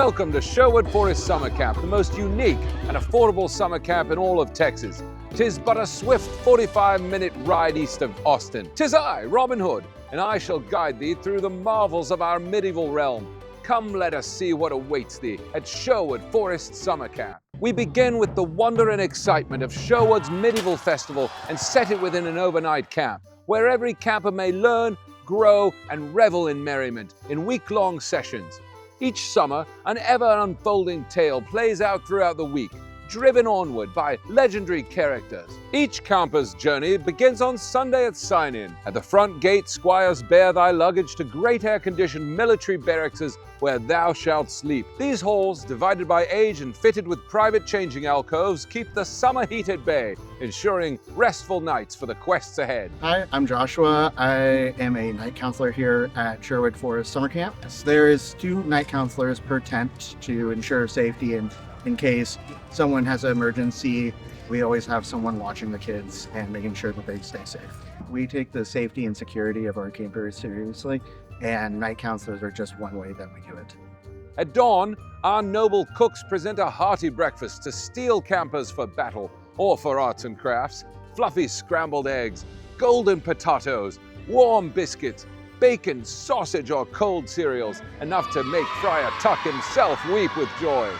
Welcome to Sherwood Forest Summer Camp, the most unique and affordable summer camp in all of Texas. 'Tis but a swift 45-minute ride east of Austin. 'Tis I, Robin Hood, and I shall guide thee through the marvels of our medieval realm. Come, let us see what awaits thee at Sherwood Forest Summer Camp. We begin with the wonder and excitement of Sherwood's medieval festival and set it within an overnight camp, where every camper may learn, grow, and revel in merriment in week-long sessions. Each summer, an ever-unfolding tale plays out throughout the week, driven onward by legendary characters. Each camper's journey begins on Sunday at sign-in. At the front gate, squires bear thy luggage to great air-conditioned military barracks where thou shalt sleep. These halls, divided by age and fitted with private changing alcoves, keep the summer heat at bay, ensuring restful nights for the quests ahead. Hi, I'm Joshua. I am a night counselor here at Sherwood Forest Summer Camp. There is 2 night counselors per tent to ensure safety, and in case someone has an emergency, we always have someone watching the kids and making sure that they stay safe. We take the safety and security of our campers seriously, and night counselors are just one way that we do it. At dawn, our noble cooks present a hearty breakfast to steel campers for battle or for arts and crafts. Fluffy scrambled eggs, golden potatoes, warm biscuits, bacon, sausage, or cold cereals, enough to make Friar Tuck himself weep with joy.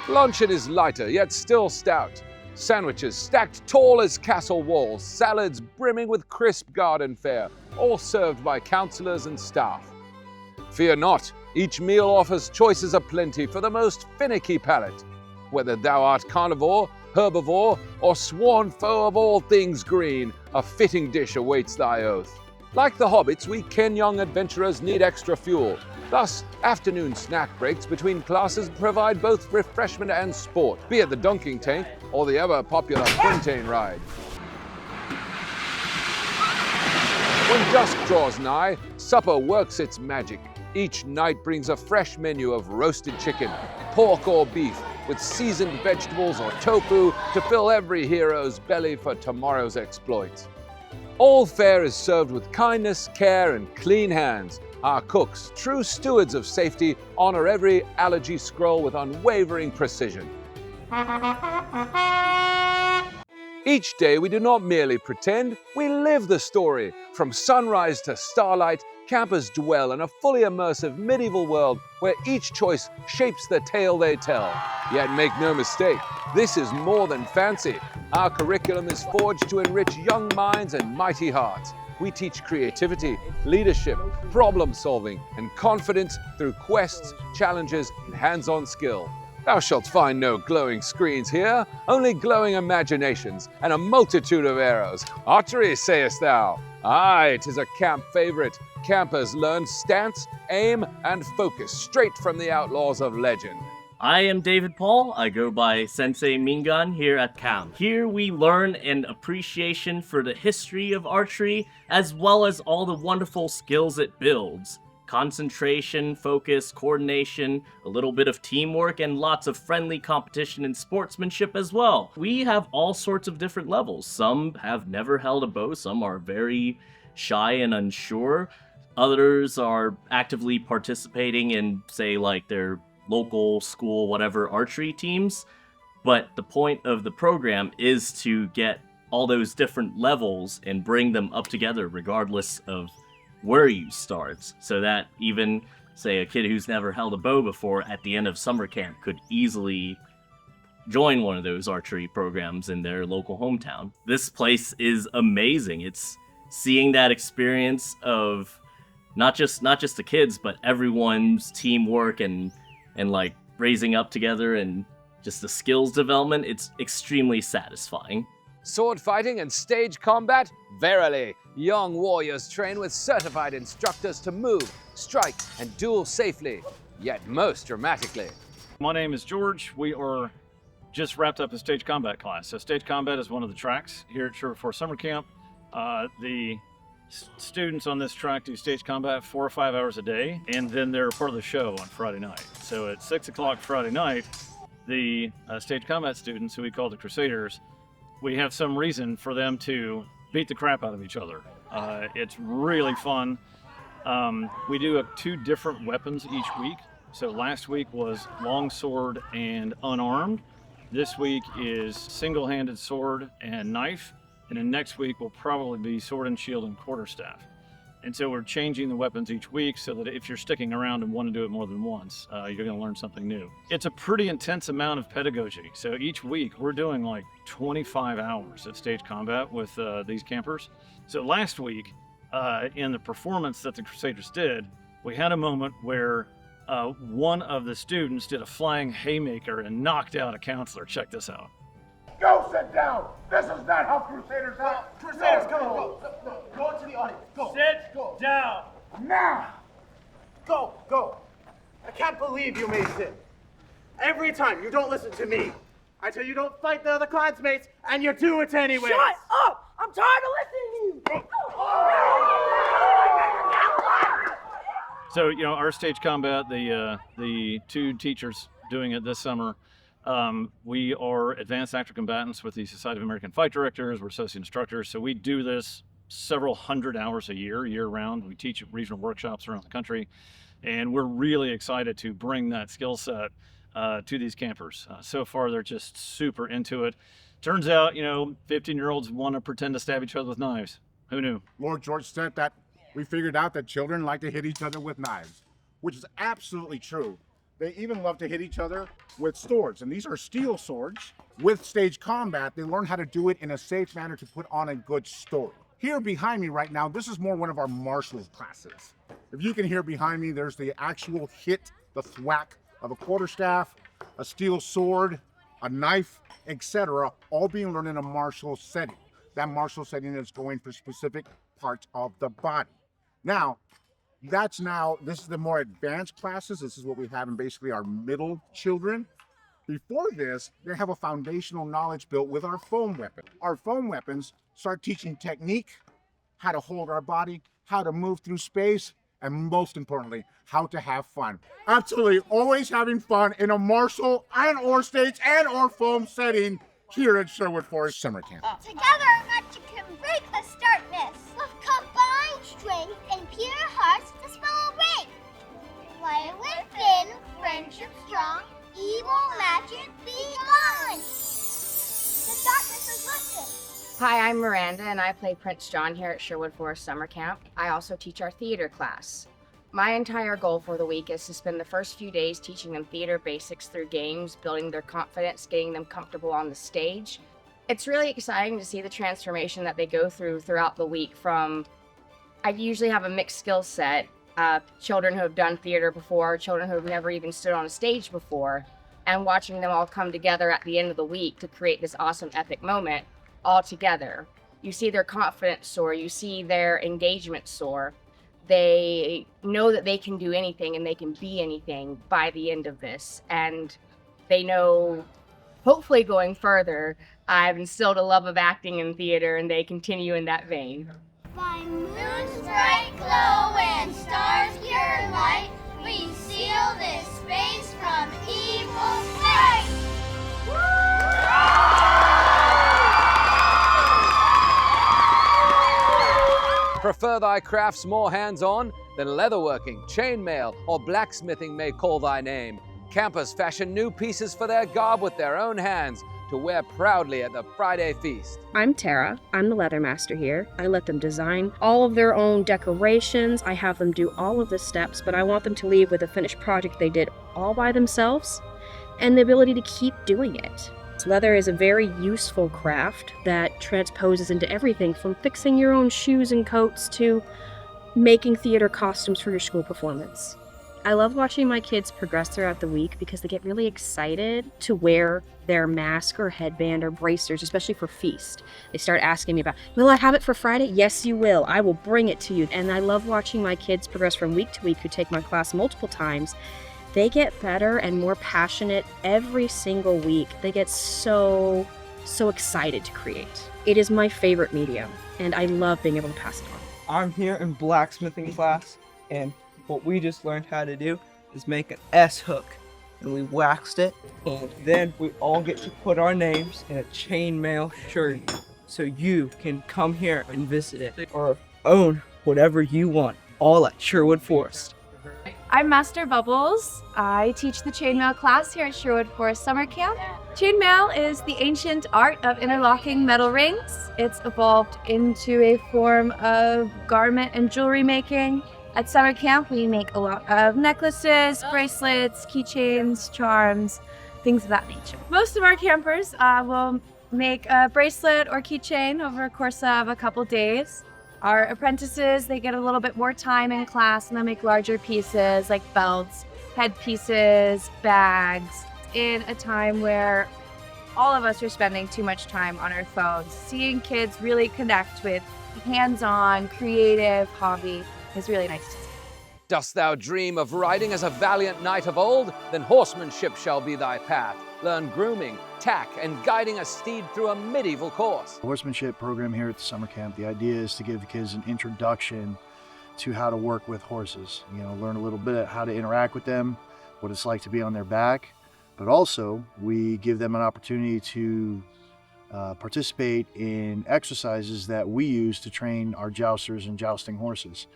Luncheon is lighter, yet still stout. Sandwiches stacked tall as castle walls, salads brimming with crisp garden fare, all served by counselors and staff. Fear not, each meal offers choices aplenty for the most finicky palate. Whether thou art carnivore, herbivore, or sworn foe of all things green, a fitting dish awaits thy oath. Like the hobbits, we Ken young adventurers need extra fuel. Thus, afternoon snack breaks between classes provide both refreshment and sport, be it the dunking tank or the ever-popular quintain ride. When dusk draws nigh, supper works its magic. Each night brings a fresh menu of roasted chicken, pork or beef, with seasoned vegetables or tofu to fill every hero's belly for tomorrow's exploits. All fare is served with kindness, care, and clean hands. Our cooks, true stewards of safety, honor every allergy scroll with unwavering precision. Each day we do not merely pretend, we live the story. From sunrise to starlight, campers dwell in a fully immersive medieval world where each choice shapes the tale they tell. Yet make no mistake, this is more than fancy. Our curriculum is forged to enrich young minds and mighty hearts. We teach creativity, leadership, problem solving, and confidence through quests, challenges, and hands-on skill. Thou shalt find no glowing screens here, only glowing imaginations and a multitude of arrows. Archery, sayest thou? Aye, 'tis a camp favorite. Campers learn stance, aim, and focus straight from the outlaws of legend. I am David Paul. I go by Sensei Mingan here at camp. Here we learn an appreciation for the history of archery, as well as all the wonderful skills it builds. Concentration, focus, coordination, a little bit of teamwork, and lots of friendly competition and sportsmanship as well. We have all sorts of different levels. Some have never held a bow, some are very shy and unsure. Others are actively participating in, say, like their local school, whatever, archery teams. But the point of the program is to get all those different levels and bring them up together regardless of where you start, so that even, say, a kid who's never held a bow before at the end of summer camp could easily join one of those archery programs in their local hometown. This place is amazing. It's seeing that experience of not just the kids, but everyone's teamwork and like raising up together and just the skills development. It's extremely satisfying. Sword fighting and stage combat? Verily, young warriors train with certified instructors to move, strike, and duel safely, yet most dramatically. My name is George. We are just wrapped up a stage combat class. So stage combat is one of the tracks here at Sherwood Forest Summer Camp. The students on this track do stage combat 4 or 5 hours a day, and then they're part of the show on Friday night. So at 6 o'clock Friday night, the stage combat students, who we call the Crusaders, we have some reason for them to beat the crap out of each other. It's really fun. We do 2 different weapons each week. So last week was longsword and unarmed. This week is single-handed sword and knife. And then next week will probably be sword and shield and quarterstaff. And so we're changing the weapons each week so that if you're sticking around and want to do it more than once, you're going to learn something new. It's a pretty intense amount of pedagogy. So each week we're doing like 25 hours of stage combat with these campers. So last week, in the performance that the Crusaders did, we had a moment where one of the students did a flying haymaker and knocked out a counselor. Check this out. Go sit down! This is not how Crusaders act! Crusaders, come on, go! Go into the audience, go! Sit down! Now! Go! I can't believe you may sin. Every time you don't listen to me. I tell you don't fight the other clansmates, and you do it anyway. Shut up! I'm tired of listening to you! So, you know, our stage combat, the two teachers doing it this summer, we are advanced active combatants with the Society of American Fight Directors. We're associate instructors. So we do this several hundred hours a year round. We teach at regional workshops around the country. And we're really excited to bring that skill set to these campers. So far, they're just super into it. Turns out, you know, 15-year-olds want to pretend to stab each other with knives. Who knew? Lord George said that we figured out that children like to hit each other with knives, which is absolutely true. They even love to hit each other with swords, and these are steel swords. With stage combat, they learn how to do it in a safe manner to put on a good story. Here behind me right now, this is more one of our martial classes. If you can hear behind me, there's the actual hit, the thwack of a quarterstaff, a steel sword, a knife, etc., all being learned in a martial setting. That martial setting is going for specific parts of the body. Now, this is the more advanced classes. This is what we have in basically our middle children. Before this, they have a foundational knowledge built with our foam weapon. Our foam weapons start teaching technique, how to hold our body, how to move through space, and most importantly, how to have fun. Absolutely, always having fun in a martial and/or stage and/or foam setting here at Sherwood Forest Summer Camp. Together, magic can break the darkness. With combined strength and pure hearts, dispel away. Light within, friendship strong, evil magic be gone. The darkness is lifted. Hi, I'm Miranda, and I play Prince John here at Sherwood Forest Summer Camp. I also teach our theater class. My entire goal for the week is to spend the first few days teaching them theater basics through games, building their confidence, getting them comfortable on the stage. It's really exciting to see the transformation that they go through throughout the week from, I usually have a mixed skill set, children who have done theater before, children who have never even stood on a stage before, and watching them all come together at the end of the week to create this awesome epic moment all together. You see their confidence soar, you see their engagement soar. They know that they can do anything and they can be anything by the end of this. And they know, hopefully going further, I've instilled a love of acting and theater, and they continue in that vein. By moon's bright glow and stars' pure light, we seal this space from evil's fight. Prefer thy crafts more hands-on? Then leatherworking, chainmaille, or blacksmithing may call thy name. Campers fashion new pieces for their garb with their own hands to wear proudly at the Friday feast. I'm Tara. I'm the leather master here. I let them design all of their own decorations. I have them do all of the steps, but I want them to leave with a finished project they did all by themselves and the ability to keep doing it. Leather is a very useful craft that transposes into everything from fixing your own shoes and coats to making theater costumes for your school performance. I love watching my kids progress throughout the week because they get really excited to wear their mask or headband or bracers, especially for feast. They start asking me about, will I have it for Friday? Yes, you will. I will bring it to you. And I love watching my kids progress from week to week who take my class multiple times. They get better and more passionate every single week. They get so excited to create. It is my favorite medium, and I love being able to pass it on. I'm here in blacksmithing class, and what we just learned how to do is make an S hook, and we waxed it, and then we all get to put our names in a chainmaille shirt, so you can come here and visit it, or own whatever you want, all at Sherwood Forest. I'm Master Bubbles. I teach the Chainmaille class here at Sherwood Forest Summer Camp. Chainmaille is the ancient art of interlocking metal rings. It's evolved into a form of garment and jewelry making. At summer camp, we make a lot of necklaces, bracelets, keychains, charms, things of that nature. Most of our campers will make a bracelet or keychain over a course of a couple days. Our apprentices, they get a little bit more time in class and they'll make larger pieces like belts, headpieces, bags, in a time where all of us are spending too much time on our phones. Seeing kids really connect with hands-on, creative hobby is really nice to see. Dost thou dream of riding as a valiant knight of old? Then horsemanship shall be thy path. Learn grooming, tack, and guiding a steed through a medieval course. Horsemanship program here at the summer camp, the idea is to give the kids an introduction to how to work with horses. You know, learn a little bit how to interact with them, what it's like to be on their back, but also we give them an opportunity to participate in exercises that we use to train our jousters and jousting horses.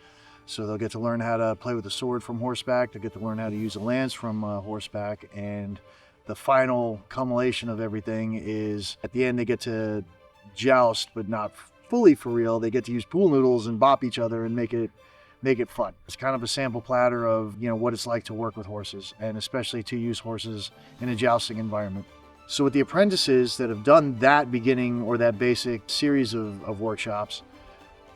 So they'll get to learn how to play with a sword from horseback, they'll get to learn how to use a lance from horseback, and the final culmination of everything is at the end they get to joust, but not fully for real. They get to use pool noodles and bop each other and make it fun. It's kind of a sample platter of, you know, what it's like to work with horses, and especially to use horses in a jousting environment. So with the apprentices that have done that beginning or that basic series of workshops,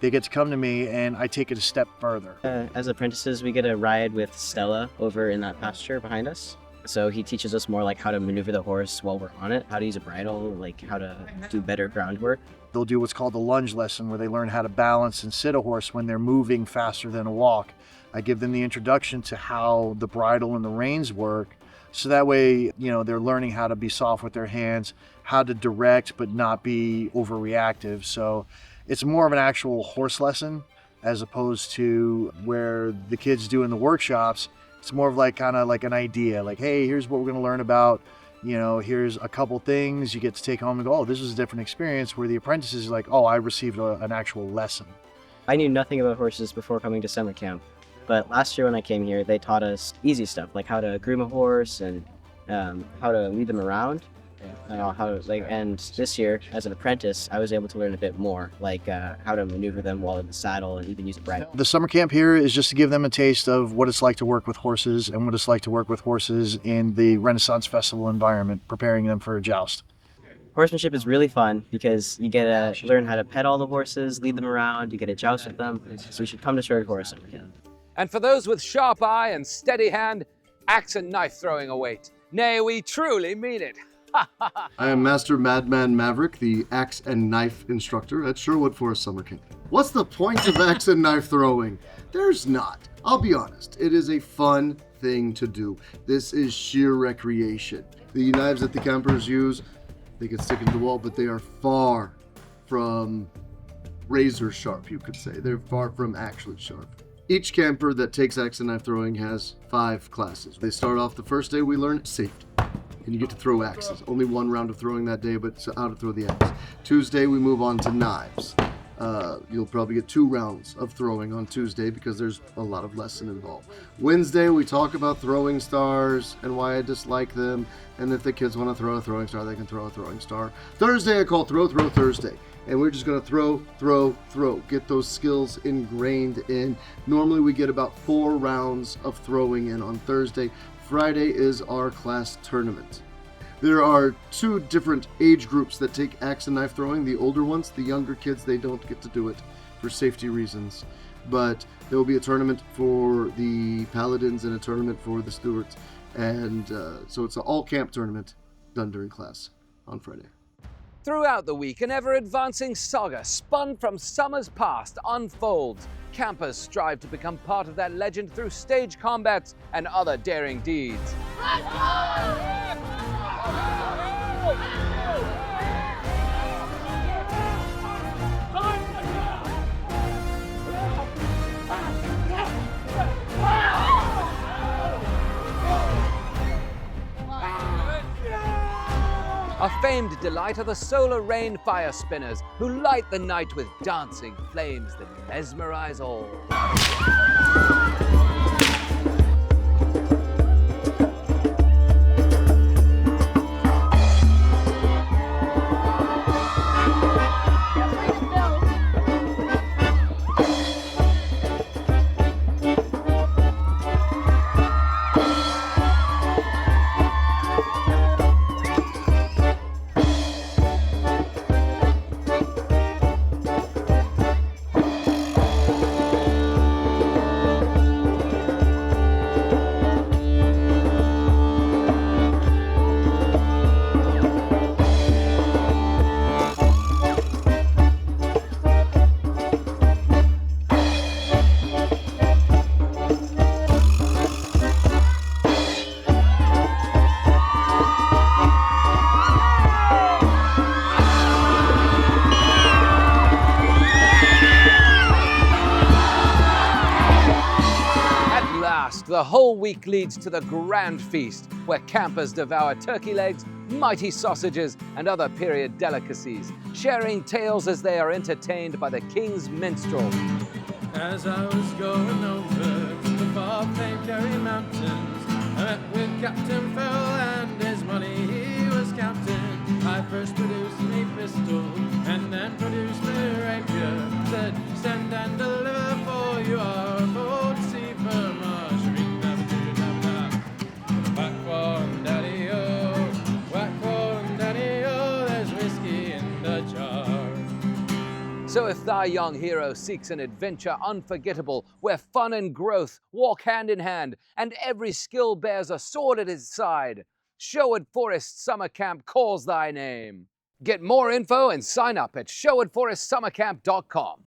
they get to come to me and I take it a step further. As apprentices, we get a ride with Stella over in that pasture behind us. So he teaches us more like how to maneuver the horse while we're on it, how to use a bridle, like how to do better groundwork. They'll do what's called the lunge lesson, where they learn how to balance and sit a horse when they're moving faster than a walk. I give them the introduction to how the bridle and the reins work, so that way, you know, they're learning how to be soft with their hands, how to direct but not be overreactive. So it's more of an actual horse lesson as opposed to where the kids do in the workshops. It's more of like kind of like an idea, like, hey, here's what we're going to learn about, you know, here's a couple things you get to take home and go, oh, this is a different experience, where the apprentices are like, oh, I received an actual lesson. I knew nothing about horses before coming to summer camp, but last year when I came here, they taught us easy stuff, like how to groom a horse and how to lead them around. And this year, as an apprentice, I was able to learn a bit more, like how to maneuver them while in the saddle and even use a bridle. The summer camp here is just to give them a taste of what it's like to work with horses and what it's like to work with horses in the Renaissance Festival environment, preparing them for a joust. Horsemanship is really fun because you get to learn how to pet all the horses, lead them around, you get to joust with them, so you should come to Sherwood Forest Summer Camp. And for those with sharp eye and steady hand, axe and knife throwing await. Nay, we truly mean it. I am Master Madman Maverick, the axe and knife instructor at Sherwood Forest Summer Camp. What's the point of axe and knife throwing? There's not. I'll be honest, it is a fun thing to do. This is sheer recreation. The knives that the campers use, they can stick into the wall, but they are far from razor sharp, you could say. They're far from actually sharp. Each camper that takes axe and knife throwing has 5 classes. They start off the first day, we learn safety. And you get to throw axes. Only 1 round of throwing that day, but it's how to throw the axe. Tuesday, we move on to knives. You'll probably get 2 rounds of throwing on Tuesday because there's a lot of lesson involved. Wednesday, we talk about throwing stars and why I dislike them. And if the kids want to throw a throwing star, they can throw a throwing star. Thursday, I call Throw Thursday. And we're just going to throw. Get those skills ingrained in. Normally, we get about 4 rounds of throwing in on Thursday. Friday is our class tournament. There are 2 different age groups that take axe and knife throwing. The older ones, the younger kids, they don't get to do it for safety reasons. But there will be a tournament for the paladins and a tournament for the stewards. And so it's an all-camp tournament done during class on Friday. Throughout the week, an ever-advancing saga spun from summers past unfolds. Campers strive to become part of that legend through stage combats and other daring deeds. A famed delight are the solar rain fire spinners who light the night with dancing flames that mesmerize all. The whole week leads to the grand feast, where campers devour turkey legs, mighty sausages, and other period delicacies, sharing tales as they are entertained by the king's minstrel. As I was going over the far famed Kerry Mountains, I met with Captain Fell and his money he was counting. I first produced a pistol and then produced a rapier. Said, send and deliver for you are bold to see for marshering. Whack one, daddy-o, whack one, daddy-o, there's whiskey in the jar. So if thy young hero seeks an adventure unforgettable, where fun and growth walk hand in hand, and every skill bears a sword at his side, Sherwood Forest Summer Camp calls thy name. Get more info and sign up at sherwoodforestsummercamp.com.